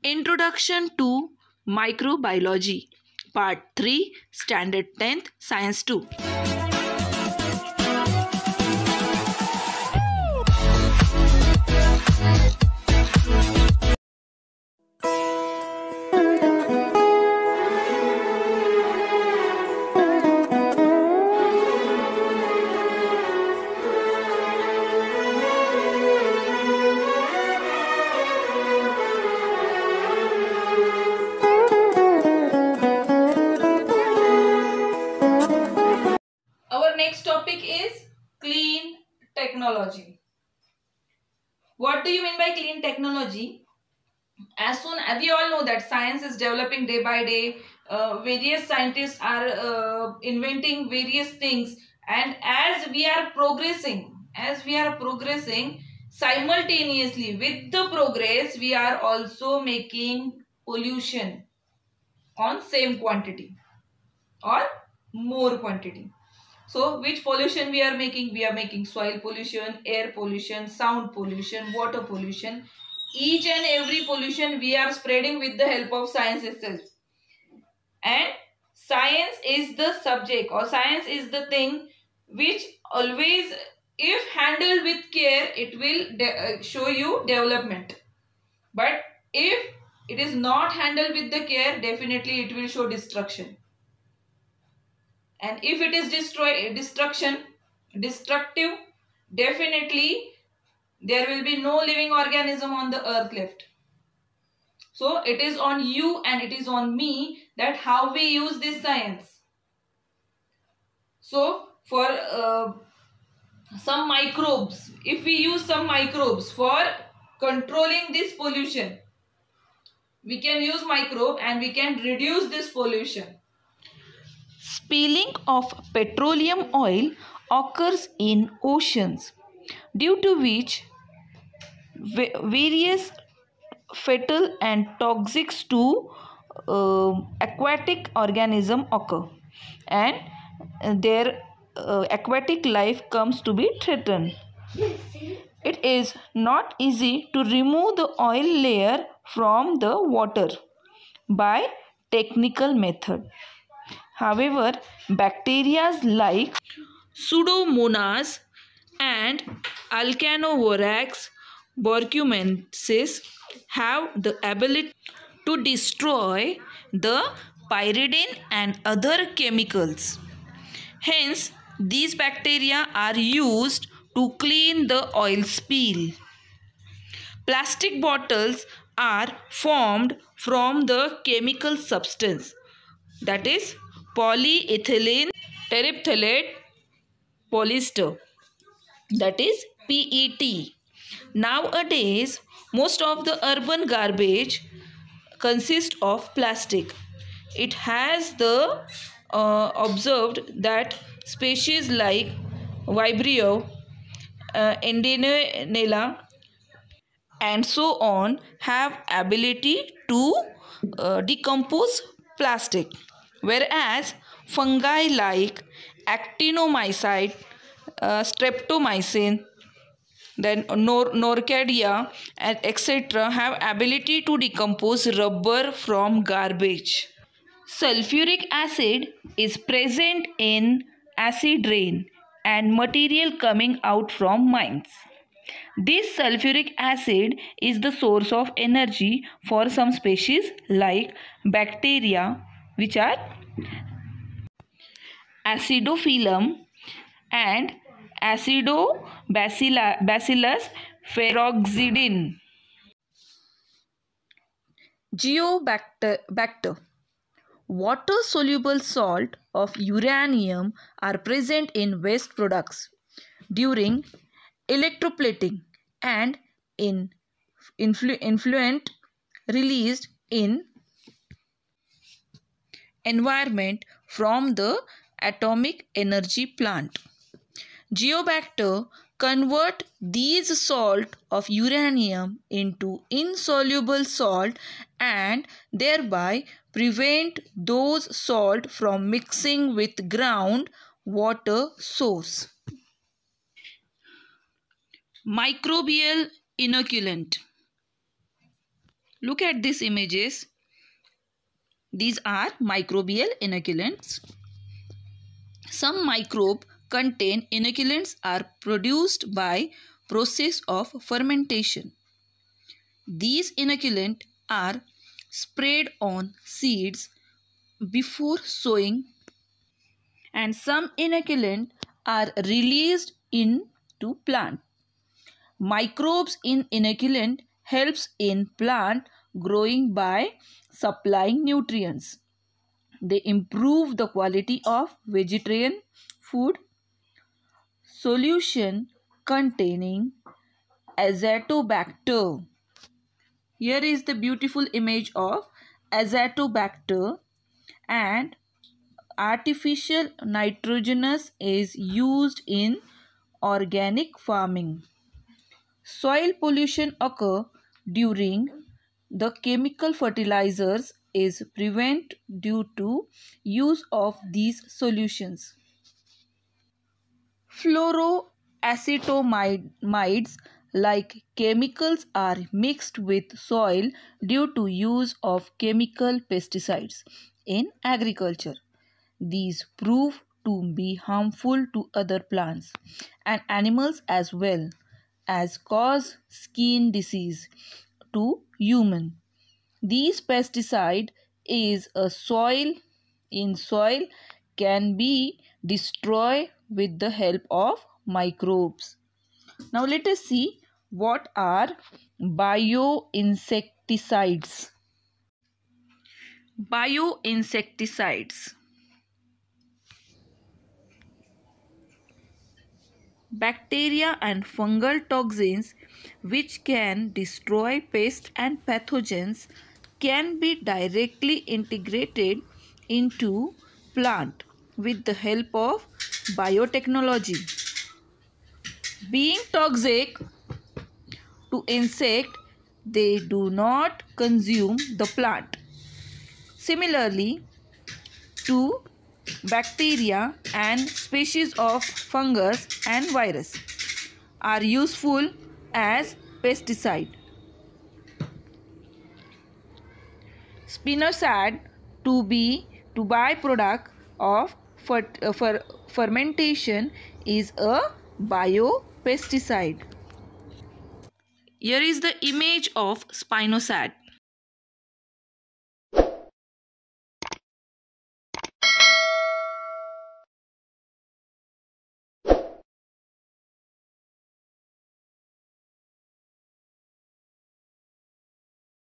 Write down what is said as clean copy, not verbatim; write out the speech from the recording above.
Introduction to Microbiology, Part 3, Standard 10th, Science 2. Our next topic is clean technology. What do you mean by clean technology? As soon as we all know that science is developing day by day, various scientists are inventing various things, and as we are progressing, simultaneously with the progress, we are also making pollution on same quantity or more quantity. So which pollution we are making? We are making soil pollution, air pollution, sound pollution, water pollution. Each and every pollution we are spreading with the help of science itself. And science is the subject, or science is the thing which always, if handled with care, it will show you development. But if it is not handled with the care, definitely it will show destruction. And if it is destructive, definitely there will be no living organism on the earth left. So it is on you and it is on me that how we use this science. So for some microbes, if we use some microbes for controlling this pollution, we can use microbe and we can reduce this pollution. Spilling of petroleum oil occurs in oceans, due to which various fatal and toxic to aquatic organisms occur, and their aquatic life comes to be threatened. It is not easy to remove the oil layer from the water by technical method. However, bacteria like Pseudomonas and Alcanovorax borcumensis have the ability to destroy the pyridine and other chemicals. Hence, these bacteria are used to clean the oil spill. Plastic bottles are formed from the chemical substance, that is polyethylene terephthalate polyester, that is PET. Nowadays, most of the urban garbage consists of plastic. It has the observed that species like Vibrio, Endinella, and so on have ability to decompose plastic, whereas fungi like actinomycete, streptomycin, then Norcadia, and etc. have ability to decompose rubber from garbage. Sulfuric acid is present in acid rain and material coming out from mines. This sulfuric acid is the source of energy for some species like bacteria, which are Acidophyllum and Acidobacillus ferroxidin. Geobacter. Water-soluble salt of uranium are present in waste products during electroplating and in influent released in environment from the atomic energy plant. Geobacter convert these salt of uranium into insoluble salt and thereby prevent those salt from mixing with ground water source. Microbial inoculant. Look at these images. These are microbial inoculants. Some microbe contain inoculants are produced by process of fermentation. These inoculants are sprayed on seeds before sowing, and some inoculants are released into plant. Microbes in inoculant helps in plant growing by supplying nutrients. They improve the quality of vegetarian food. Solution containing Azotobacter. Here is the beautiful image of Azotobacter, and artificial nitrogenous is used in organic farming. Soil pollution occur during the chemical fertilizers is prevented due to use of these solutions. Fluoroacetamides like chemicals are mixed with soil due to use of chemical pesticides in agriculture. These prove to be harmful to other plants and animals as well as cause skin disease to human. These pesticide is a soil in soil can be destroyed with the help of microbes. Now let us see what are bioinsecticides. Bioinsecticides. Bacteria and fungal toxins which can destroy pests and pathogens can be directly integrated into plant with the help of biotechnology. Being toxic to insect, they do not consume the plant. Similarly to bacteria and species of fungus and virus are useful as pesticide. Spinosad to byproduct of fermentation is a biopesticide. Here is the image of spinosad.